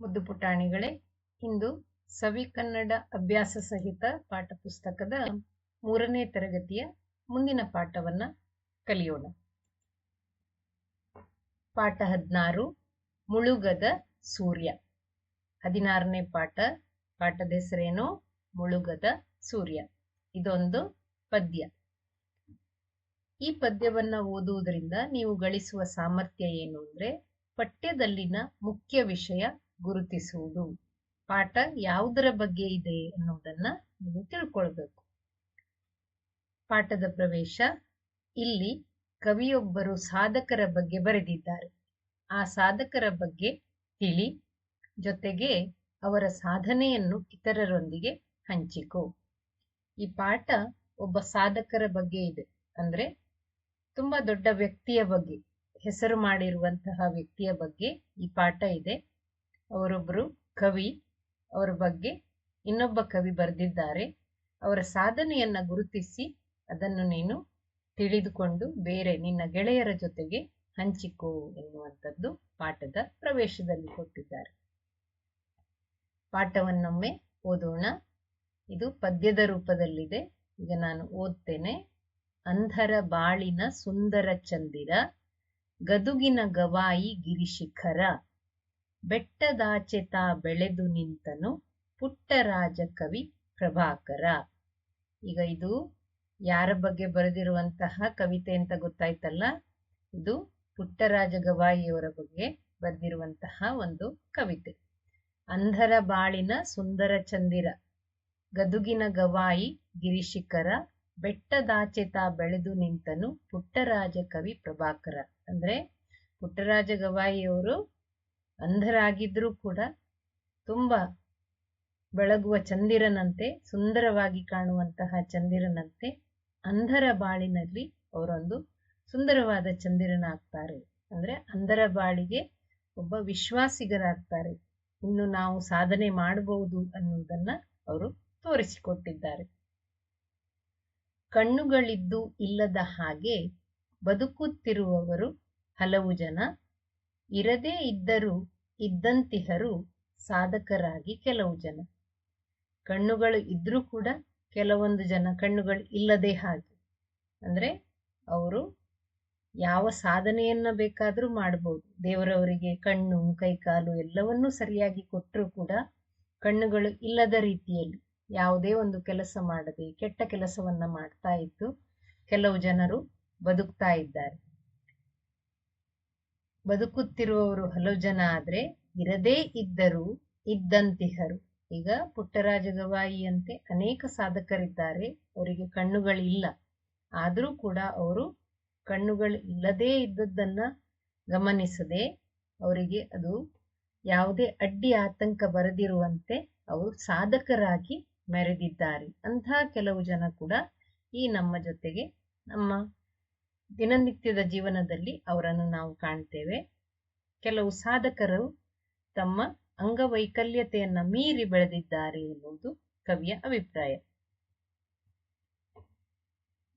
ಮುದ್ದು ಪುಟಾಣಿಗಳೇ, ಇಂದು ಸವಿಕನ್ನಡ ಅಭ್ಯಾಸ ಸಹಿತ ಪಾಠಪುಸ್ತಕದ 3ನೇ ತರಗತಿಯ ಮುಂದಿನ ಪಾಠವನ್ನ ಕಲಿಯೋಣ. ಪಾಠ 16 ಮುಳುಗದ ಸೂರ್ಯ. 16ನೇ ಪಾಠದ ಹೆಸರೇನು? ಮುಳುಗದ ಸೂರ್ಯ. ಇದೊಂದು ಪದ್ಯ. ಈ ಪದ್ಯವನ್ನ ಓದುವುದರಿಂದ ನೀವು ಗಳಿಸುವ ಸಾಮರ್ಥ್ಯ ಏನು ಅಂದ್ರೆ, ಪಠ್ಯದಲ್ಲಿನ ಮುಖ್ಯ ವಿಷಯ ಗುರುತಿಸುವುದು. ಪಾಠ ಯಾವುದರ ಬಗ್ಗೆ ಇದೆ ಅನ್ನೋದನ್ನ ನೀವು ತಿಳ್ಕೊಳ್ಬೇಕು. ಪಾಠದ ಪ್ರವೇಶ. ಇಲ್ಲಿ ಕವಿಯೊಬ್ಬರು ಸಾಧಕರ ಬಗ್ಗೆ ಬರೆದಿದ್ದಾರೆ. ಆ ಸಾಧಕರ ಬಗ್ಗೆ ತಿಳಿ, ಜೊತೆಗೆ ಅವರ ಸಾಧನೆಯನ್ನು ಇತರರೊಂದಿಗೆ ಹಂಚಿಕೋ. ಈ ಪಾಠ ಒಬ್ಬ ಸಾಧಕರ ಬಗ್ಗೆ ಇದೆ, ಅಂದ್ರೆ ತುಂಬಾ ದೊಡ್ಡ ವ್ಯಕ್ತಿಯ ಬಗ್ಗೆ, ಹೆಸರು ಮಾಡಿರುವಂತಹ ವ್ಯಕ್ತಿಯ ಬಗ್ಗೆ ಈ ಪಾಠ ಇದೆ. ಅವರೊಬ್ಬರು ಕವಿ, ಅವರ ಬಗ್ಗೆ ಇನ್ನೊಬ್ಬ ಕವಿ ಬರೆದಿದ್ದಾರೆ. ಅವರ ಸಾಧನೆಯನ್ನ ಗುರುತಿಸಿ ಅದನ್ನು ನೀನು ತಿಳಿದುಕೊಂಡು ಬೇರೆ ನಿನ್ನ ಗೆಳೆಯರ ಜೊತೆಗೆ ಹಂಚಿಕೋ ಎನ್ನುವಂಥದ್ದು ಪಾಠದ ಪ್ರವೇಶದಲ್ಲಿ ಕೊಟ್ಟಿದ್ದಾರೆ. ಪಾಠವನ್ನೊಮ್ಮೆ ಓದೋಣ. ಇದು ಪದ್ಯದ ರೂಪದಲ್ಲಿದೆ. ಈಗ ನಾನು ಓದ್ತೇನೆ. ಅಂಧರ ಬಾಳಿನ ಸುಂದರ ಚಂದಿರ, ಗದುಗಿನ ಗವಾಯಿ ಗಿರಿಶಿಖರ, ಬೆಟ್ಟದಾಚೆತ ಬೆಳೆದು ನಿಂತನು ಪುಟ್ಟರಾಜ ಕವಿ ಪ್ರಭಾಕರ. ಈಗ ಇದು ಯಾರ ಬಗ್ಗೆ ಬರೆದಿರುವಂತಹ ಕವಿತೆ ಅಂತ ಗೊತ್ತಾಯ್ತಲ್ಲ? ಇದು ಪುಟ್ಟರಾಜ ಗವಾಯಿಯವರ ಬಗ್ಗೆ ಬರೆದಿರುವಂತಹ ಒಂದು ಕವಿತೆ. ಅಂಧರ ಬಾಳಿನ ಸುಂದರ ಚಂದಿರ, ಗದುಗಿನ ಗವಾಯಿ ಗಿರಿಶಿಖರ, ಬೆಟ್ಟದಾಚೆತ ಬೆಳೆದು ನಿಂತನು ಪುಟ್ಟರಾಜ ಕವಿ ಪ್ರಭಾಕರ. ಅಂದ್ರೆ ಪುಟ್ಟರಾಜ ಗವಾಯಿಯವರು ಅಂಧರಾಗಿದ್ರೂ ಕೂಡ ತುಂಬಾ ಬೆಳಗುವ ಚಂದಿರನಂತೆ, ಸುಂದರವಾಗಿ ಕಾಣುವಂತಹ ಚಂದಿರನಂತೆ ಅಂಧರ ಬಾಳಿನಲ್ಲಿ ಅವರೊಂದು ಸುಂದರವಾದ ಚಂದಿರನಾಗ್ತಾರೆ. ಅಂದ್ರೆ ಅಂಧರ ಬಾಳಿಗೆ ಒಬ್ಬ ವಿಶ್ವಾಸಿಗರಾಗ್ತಾರೆ. ಇನ್ನು ನಾವು ಸಾಧನೆ ಮಾಡಬಹುದು ಅನ್ನುವುದನ್ನ ಅವರು ತೋರಿಸಿಕೊಟ್ಟಿದ್ದಾರೆ. ಕಣ್ಣುಗಳಿದ್ದು ಇಲ್ಲದ ಹಾಗೆ ಬದುಕುತ್ತಿರುವವರು ಹಲವು ಜನ, ಇರದೇ ಇದ್ದರೂ ಇದ್ದಂತಿಹರು ಸಾಧಕರಾಗಿ ಕೆಲವು ಜನ. ಕಣ್ಣುಗಳು ಇದ್ರೂ ಕೂಡ ಕೆಲವೊಂದು ಜನ ಕಣ್ಣುಗಳು ಇಲ್ಲದೆ ಹಾಗೆ, ಅಂದ್ರೆ ಅವರು ಯಾವ ಸಾಧನೆಯನ್ನ ಬೇಕಾದ್ರೂ ಮಾಡಬಹುದು. ದೇವರವರಿಗೆ ಕಣ್ಣು, ಕೈಕಾಲು ಎಲ್ಲವನ್ನೂ ಸರಿಯಾಗಿ ಕೊಟ್ಟರೂ ಕೂಡ ಕಣ್ಣುಗಳು ಇಲ್ಲದ ರೀತಿಯಲ್ಲಿ ಯಾವುದೇ ಒಂದು ಕೆಲಸ ಮಾಡದೆ ಕೆಟ್ಟ ಕೆಲಸವನ್ನ ಮಾಡ್ತಾ ಇದ್ದು ಕೆಲವು ಜನರು ಬದುಕ್ತಾ ಇದ್ದಾರೆ. ಬದುಕುತ್ತಿರುವವರು ಹಲವು ಜನ ಆದ್ರೆ ಇರದೇ ಇದ್ದರೂ ಇದ್ದಂತಿಹರು. ಈಗ ಪುಟ್ಟರಾಜ ಗವಾಯಿಯಂತೆ ಅನೇಕ ಸಾಧಕರಿದ್ದಾರೆ, ಅವರಿಗೆ ಕಣ್ಣುಗಳಿಲ್ಲ. ಆದರೂ ಕೂಡ ಅವರು ಕಣ್ಣುಗಳು ಇಲ್ಲದೇ ಇದ್ದದ್ದನ್ನ ಗಮನಿಸದೆ ಅವರಿಗೆ ಅದು ಯಾವುದೇ ಅಡ್ಡಿ ಆತಂಕ ಬರದಿರುವಂತೆ ಅವರು ಸಾಧಕರಾಗಿ ಮೆರೆದಿದ್ದಾರೆ. ಅಂತಹ ಕೆಲವು ಜನ ಕೂಡ ಈ ನಮ್ಮ ಜೊತೆಗೆ ನಮ್ಮ ದಿನನಿತ್ಯದ ಜೀವನದಲ್ಲಿ ಅವರನ್ನು ನಾವು ಕಾಣ್ತೇವೆ. ಕೆಲವು ಸಾಧಕರು ತಮ್ಮ ಅಂಗವೈಕಲ್ಯತೆಯನ್ನ ಮೀರಿ ಬೆಳೆದಿದ್ದಾರೆ ಎನ್ನುವುದು ಕವಿಯ ಅಭಿಪ್ರಾಯ.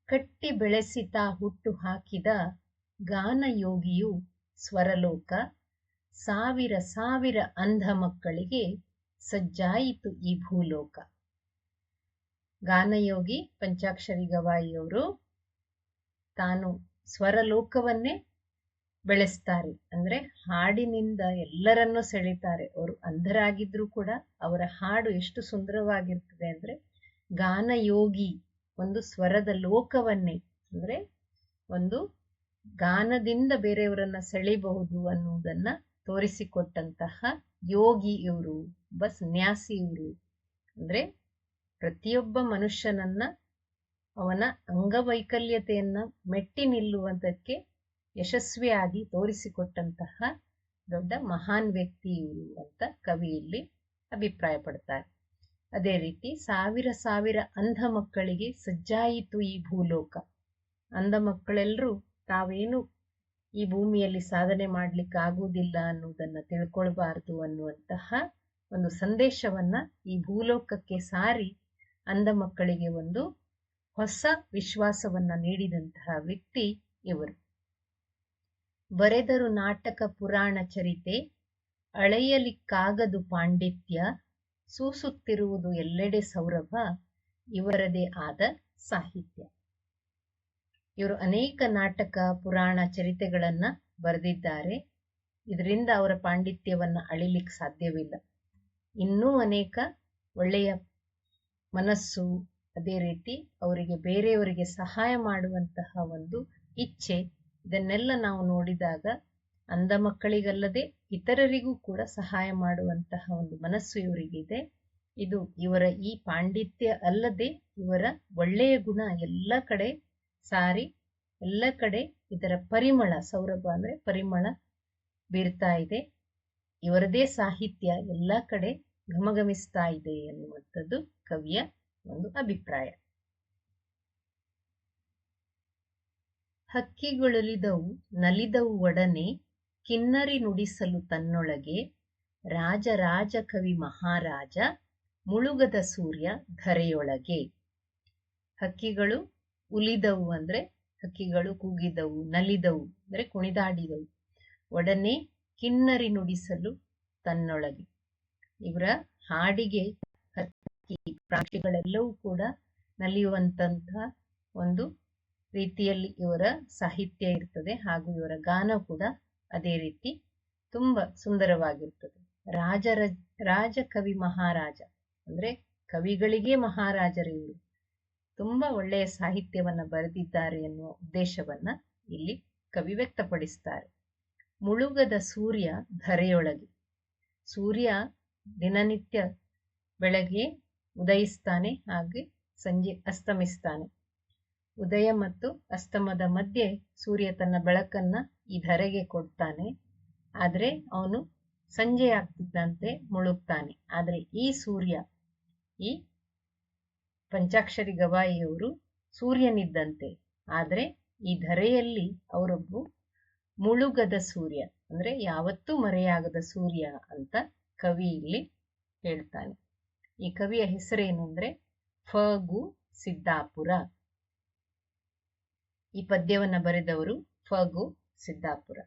ಕಟ್ಟಿ ಬೆಳೆಸಿತ ಹುಟ್ಟು ಹಾಕಿದ ಗಾನಯೋಗಿಯು ಸ್ವರಲೋಕ, ಸಾವಿರ ಸಾವಿರ ಅಂಧ ಮಕ್ಕಳಿಗೆ ಸಜ್ಜಾಯಿತು ಈ ಭೂಲೋಕ. ಗಾನಯೋಗಿ ಪಂಚಾಕ್ಷರಿ ಗವಾಯಿಯವರು ತಾನು ಸ್ವರಲೋಕವನ್ನೇ ಬೆಳೆಸ್ತಾರೆ. ಅಂದ್ರೆ ಹಾಡಿನಿಂದ ಎಲ್ಲರನ್ನೂ ಸೆಳೀತಾರೆ. ಅವರು ಅಂಧರಾಗಿದ್ರು ಕೂಡ ಅವರ ಹಾಡು ಎಷ್ಟು ಸುಂದರವಾಗಿರ್ತದೆ ಅಂದ್ರೆ, ಗಾನಯೋಗಿ ಒಂದು ಸ್ವರದ ಲೋಕವನ್ನೇ, ಅಂದ್ರೆ ಒಂದು ಗಾನದಿಂದ ಬೇರೆಯವರನ್ನ ಸೆಳೆಯಬಹುದು ಅನ್ನುವುದನ್ನ ತೋರಿಸಿಕೊಟ್ಟಂತಹ ಯೋಗಿ ಇವರು, ಒಬ್ಬ ಸನ್ಯಾಸಿ ಇವರು. ಅಂದ್ರೆ ಪ್ರತಿಯೊಬ್ಬ ಮನುಷ್ಯನನ್ನ ಅವನ ಅಂಗವೈಕಲ್ಯತೆಯನ್ನ ಮೆಟ್ಟಿ ನಿಲ್ಲುವುದಕ್ಕೆ ಯಶಸ್ವಿಯಾಗಿ ತೋರಿಸಿಕೊಟ್ಟಂತಹ ದೊಡ್ಡ ಮಹಾನ್ ವ್ಯಕ್ತಿ ಇವರು ಅಂತ ಕವಿ ಇಲ್ಲಿ ಅಭಿಪ್ರಾಯ ಪಡ್ತಾರೆ. ಅದೇ ರೀತಿ ಸಾವಿರ ಸಾವಿರ ಅಂಧ ಮಕ್ಕಳಿಗೆ ಸಜ್ಜಾಯಿತು ಈ ಭೂಲೋಕ. ಅಂಧ ಮಕ್ಕಳೆಲ್ಲರೂ ತಾವೇನು ಈ ಭೂಮಿಯಲ್ಲಿ ಸಾಧನೆ ಮಾಡ್ಲಿಕ್ಕೆ ಆಗುವುದಿಲ್ಲ ಅನ್ನುವುದನ್ನ ತಿಳ್ಕೊಳ್ಬಾರ್ದು ಅನ್ನುವಂತಹ ಒಂದು ಸಂದೇಶವನ್ನ ಈ ಭೂಲೋಕಕ್ಕೆ ಸಾರಿ ಅಂಧ ಮಕ್ಕಳಿಗೆ ಒಂದು ಹೊಸ ವಿಶ್ವಾಸವನ್ನ ನೀಡಿದಂತಹ ವ್ಯಕ್ತಿ ಇವರು. ಬರೆದರು ನಾಟಕ ಪುರಾಣ ಚರಿತೆ, ಅಳೆಯಲಿಕ್ಕಾಗದು ಪಾಂಡಿತ್ಯ, ಸೂಸುತ್ತಿರುವುದು ಎಲ್ಲೆಡೆ ಸೌರಭ, ಇವರದೇ ಆದ ಸಾಹಿತ್ಯ. ಇವರು ಅನೇಕ ನಾಟಕ, ಪುರಾಣ, ಚರಿತೆಗಳನ್ನ ಬರೆದಿದ್ದಾರೆ. ಇದರಿಂದ ಅವರ ಪಾಂಡಿತ್ಯವನ್ನ ಅಳಿಲಿಕ್ಕೆ ಸಾಧ್ಯವಿಲ್ಲ. ಇನ್ನೂ ಅನೇಕ ಒಳ್ಳೆಯ ಮನಸ್ಸು, ಅದೇ ರೀತಿ ಅವರಿಗೆ ಬೇರೆಯವರಿಗೆ ಸಹಾಯ ಮಾಡುವಂತಹ ಒಂದು ಇಚ್ಛೆ, ಇದನ್ನೆಲ್ಲ ನಾವು ನೋಡಿದಾಗ ಅಂಧ ಮಕ್ಕಳಿಗಲ್ಲದೆ ಇತರರಿಗೂ ಕೂಡ ಸಹಾಯ ಮಾಡುವಂತಹ ಒಂದು ಮನಸ್ಸು ಇವರಿಗಿದೆ. ಇದು ಇವರ ಈ ಪಾಂಡಿತ್ಯ ಅಲ್ಲದೆ ಇವರ ಒಳ್ಳೆಯ ಗುಣ ಎಲ್ಲ ಕಡೆ ಸಾರಿ, ಎಲ್ಲ ಕಡೆ ಇದರ ಪರಿಮಳ, ಸೌರಭ ಅಂದ್ರೆ ಪರಿಮಳ ಬೀರ್ತಾ ಇದೆ. ಇವರದೇ ಸಾಹಿತ್ಯ ಎಲ್ಲ ಕಡೆ ಘಮಘಮಿಸ್ತಾ ಇದೆ ಎನ್ನುವಂಥದ್ದು ಕವಿಯ ಒಂದು ಅಭಿಪ್ರಾಯ. ಹಕ್ಕಿಗಳುಲಿದವು ನಲಿದವು ಒಡನೆ, ಕಿನ್ನರಿ ನುಡಿಸಲು ತನ್ನೊಳಗೆ, ರಾಜರಾಜ ಕವಿ ಮಹಾರಾಜ, ಮುಳುಗದ ಸೂರ್ಯ ಧರೆಯೊಳಗೆ. ಹಕ್ಕಿಗಳು ಉಲಿದವು ಅಂದ್ರೆ ಹಕ್ಕಿಗಳು ಕೂಗಿದವು, ನಲಿದವು ಅಂದ್ರೆ ಕುಣಿದಾಡಿದವು, ಒಡನೆ ಕಿನ್ನರಿ ನುಡಿಸಲು ತನ್ನೊಳಗೆ. ಇವರ ಹಾಡಿಗೆ ಹಕ್ಕಿ ಪ್ರಾಣಿಗಳೆಲ್ಲವೂ ಕೂಡ ನಲಿಯುವಂತಹ ಒಂದು ರೀತಿಯಲ್ಲಿ ಇವರ ಸಾಹಿತ್ಯ ಇರ್ತದೆ. ಹಾಗೂ ಇವರ ಗಾನ ಕೂಡ ಅದೇ ರೀತಿ ತುಂಬಾ ಸುಂದರವಾಗಿರ್ತದೆ. ರಾಜ ಕವಿ ಮಹಾರಾಜ ಅಂದ್ರೆ ಕವಿಗಳಿಗೆ ಮಹಾರಾಜರು ಇವರು. ತುಂಬಾ ಒಳ್ಳೆಯ ಸಾಹಿತ್ಯವನ್ನ ಬರೆದಿದ್ದಾರೆ ಎನ್ನುವ ಉದ್ದೇಶವನ್ನ ಇಲ್ಲಿ ಕವಿ ವ್ಯಕ್ತಪಡಿಸ್ತಾರೆ. ಮುಳುಗದ ಸೂರ್ಯ ಧರೆಯೊಳಗೆ. ಸೂರ್ಯ ದಿನನಿತ್ಯ ಬೆಳಗ್ಗೆ ಉದಯಿಸ್ತಾನೆ, ಹಾಗೆ ಸಂಜೆ ಅಸ್ತಮಿಸ್ತಾನೆ. ಉದಯ ಮತ್ತು ಅಸ್ತಮದ ಮಧ್ಯೆ ಸೂರ್ಯ ತನ್ನ ಬೆಳಕನ್ನ ಈ ಧರೆಗೆ ಕೊಡ್ತಾನೆ. ಆದ್ರೆ ಅವನು ಸಂಜೆ ಆಗ್ತಿದ್ದಂತೆ ಮುಳುಗ್ತಾನೆ. ಆದ್ರೆ ಈ ಸೂರ್ಯ, ಈ ಪಂಚಾಕ್ಷರಿ ಗವಾಯಿಯವರು ಸೂರ್ಯನಿದ್ದಂತೆ, ಆದ್ರೆ ಈ ಧರೆಯಲ್ಲಿ ಅವರೊಬ್ಬ ಮುಳುಗದ ಸೂರ್ಯ ಅಂದ್ರೆ ಯಾವತ್ತೂ ಮರೆಯಾಗದ ಸೂರ್ಯ ಅಂತ ಕವಿ ಇಲ್ಲಿ ಹೇಳ್ತಾನೆ. ಈ ಕವಿಯ ಹೆಸರೇನು ಅಂದ್ರೆ ಫ.ಗು. ಸಿದ್ದಾಪುರ. ಈ ಪದ್ಯವನ್ನ ಬರೆದವರು ಫ.ಗು. ಸಿದ್ದಾಪುರ.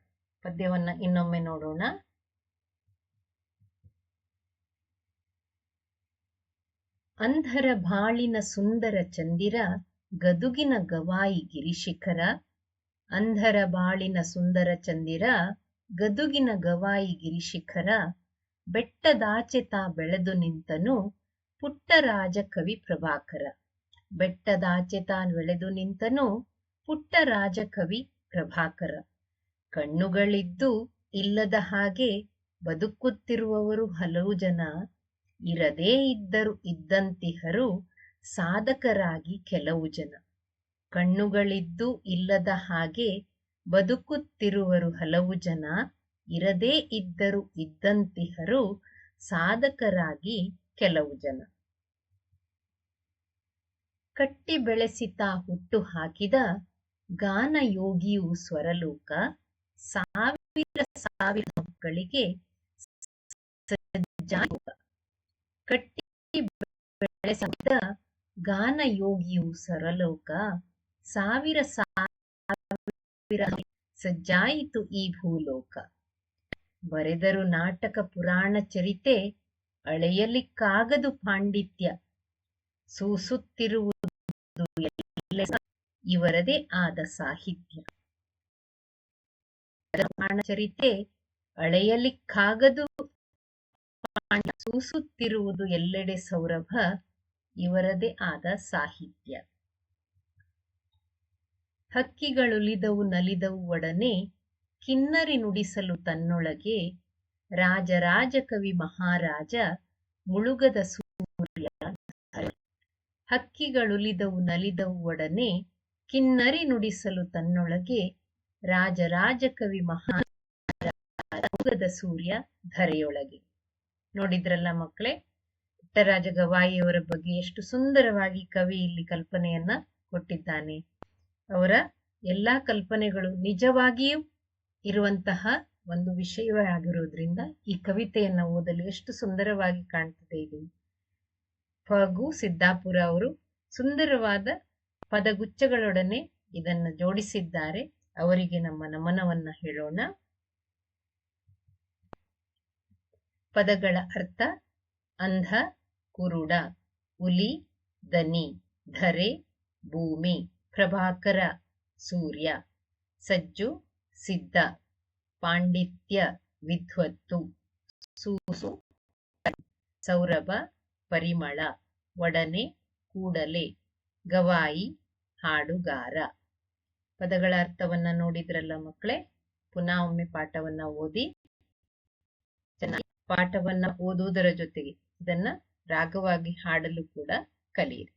ಪದ್ಯವನ್ನ ಇನ್ನೊಮ್ಮೆ ನೋಡೋಣ. ಅಂಧರ ಬಾಳಿನ ಸುಂದರ ಚಂದಿರ, ಗದುಗಿನ ಗವಾಯಿ ಗಿರಿಶಿಖರ. ಅಂಧರ ಬಾಳಿನ ಸುಂದರ ಚಂದಿರ, ಗದುಗಿನ ಗವಾಯಿ ಗಿರಿಶಿಖರ. ಬೆಟ್ಟದಾಚೆ ತಾ ಬೆಳೆದು ನಿಂತನು, ಪುಟ್ಟರಾಜ ಕವಿ ಪ್ರಭಾಕರ. ಬೆಟ್ಟದಾಚೆ ತಾ ಬೆಳೆದು ನಿಂತನು, ಪುಟ್ಟರಾಜ ಕವಿ ಪ್ರಭಾಕರ. ಕಣ್ಣುಗಳಿದ್ದು ಇಲ್ಲದ ಹಾಗೆ ಬದುಕುತ್ತಿರುವವರು ಹಲವು ಜನ, ಇರದೇ ಇದ್ದರು ಇದ್ದಂತಿಹರು ಸಾಧಕರಾಗಿ ಕೆಲವು ಜನ. ಕಣ್ಣುಗಳಿದ್ದು ಇಲ್ಲದ ಹಾಗೆ ಬದುಕುತ್ತಿರುವರು ಹಲವು ಜನ, ಇರದೇ ಇದ್ದರು ಇದ್ದಂತಿಹರು ಸಾಧಕರಾಗಿ ಕೆಲವು ಜನ. ಕಟ್ಟಿ ಬೆಳೆಸಿತಾ ಹುಟ್ಟು ಹಾಕಿದ ಗಾನ ಯೋಗಿಯು ಸ್ವರಲೋಕ, ಸಾವಿರ ಸಾವಿರ ಮಕ್ಕಳಿಗೆ ಸಜ್ಜಾಯೋಗ. ಕಟ್ಟಿ ಬೆಳೆಸಿದ ಗಾನ ಯೋಗಿಯು ಸ್ವರಲೋಕ, ಸಾವಿರ ಸಾವಿರ ಸಜ್ಜಾಯಿತು ಈ ಭೂಲೋಕ. ಬರೆದರು ನಾಟಕ ಪುರಾಣ ಚರಿತೆ, ಅಳೆಯಲಿಕ್ಕಾಗದು ಪಾಂಡಿತ್ಯ, ಸೂಸುತ್ತಿರುವುದು ಇವರದೇ ಆದ ಸಾಹಿತ್ಯ. ಪುರಾಣ ಚರಿತೆ ಅಳೆಯಲಿಕ್ಕಾಗದು, ಸೂಸುತ್ತಿರುವುದು ಎಲ್ಲೆಡೆ ಸೌರಭ, ಇವರದೇ ಆದ ಸಾಹಿತ್ಯ. ಹಕ್ಕಿಗಳುಲಿದವು ನಲಿದವು ಒಡನೆ, ಕಿನ್ನರಿ ನುಡಿಸಲು ತನ್ನೊಳಗೆ, ರಾಜರಾಜ ಕವಿ ಮಹಾರಾಜ, ಮುಳುಗದ ಸೂರ್ಯ. ಹಕ್ಕಿಗಳುಲಿದವು ನಲಿದವು ಒಡನೆ, ಕಿನ್ನರಿ ನುಡಿಸಲು ತನ್ನೊಳಗೆ, ರಾಜರಾಜ ಕವಿ ಮಹಾರಾಜ, ಮುಳುಗದ ಸೂರ್ಯ ಧರೆಯೊಳಗೆ. ನೋಡಿದ್ರಲ್ಲ ಮಕ್ಕಳೇ, ಪುಟ್ಟರಾಜ ಗವಾಯಿಯವರ ಬಗ್ಗೆ ಎಷ್ಟು ಸುಂದರವಾಗಿ ಕವಿ ಇಲ್ಲಿ ಕಲ್ಪನೆಯನ್ನ ಕೊಟ್ಟಿದ್ದಾನೆ. ಅವರ ಎಲ್ಲಾ ಕಲ್ಪನೆಗಳು ನಿಜವಾಗಿಯೂ ಇರುವಂತಹ ಒಂದು ವಿಷಯವೇ ಆಗಿರೋದ್ರಿಂದ ಈ ಕವಿತೆಯನ್ನ ಓದಲು ಎಷ್ಟು ಸುಂದರವಾಗಿ ಕಾಣ್ತದೆ. ಇದು ಫ.ಗು. ಸಿದ್ದಾಪುರ ಅವರು ಸುಂದರವಾದ ಪದಗುಚ್ಛಗಳೊಡನೆ ಇದನ್ನು ಜೋಡಿಸಿದ್ದಾರೆ. ಅವರಿಗೆ ನಮ್ಮ ನಮನವನ್ನ ಹೇಳೋಣ. ಪದಗಳ ಅರ್ಥ: ಅಂಧ, ಕುರುಡ, ಹುಲಿ, ದನಿ, ಧರೆ, ಭೂಮಿ, ಪ್ರಭಾಕರ, ಸೂರ್ಯ, ಸಜ್ಜು, ಸಿದ್ಧ, ಪಾಂಡಿತ್ಯ, ವಿದ್ವತ್ತು, ಸೂಸು, ಸೌರಭ, ಪರಿಮಳ, ಒಡನೆ, ಕೂಡಲೇ, ಗವಾಯಿ, ಹಾಡುಗಾರ. ಪದಗಳ ಅರ್ಥವನ್ನ ನೋಡಿದ್ರಲ್ಲ ಮಕ್ಕಳೇ. ಪುನಃ ಒಮ್ಮೆ ಪಾಠವನ್ನ ಓದಿ ಪಾಠವನ್ನ ಓದುವುದರ ಜೊತೆಗೆ ಇದನ್ನ ರಾಗವಾಗಿ ಹಾಡಲು ಕೂಡ ಕಲಿಯಿರಿ.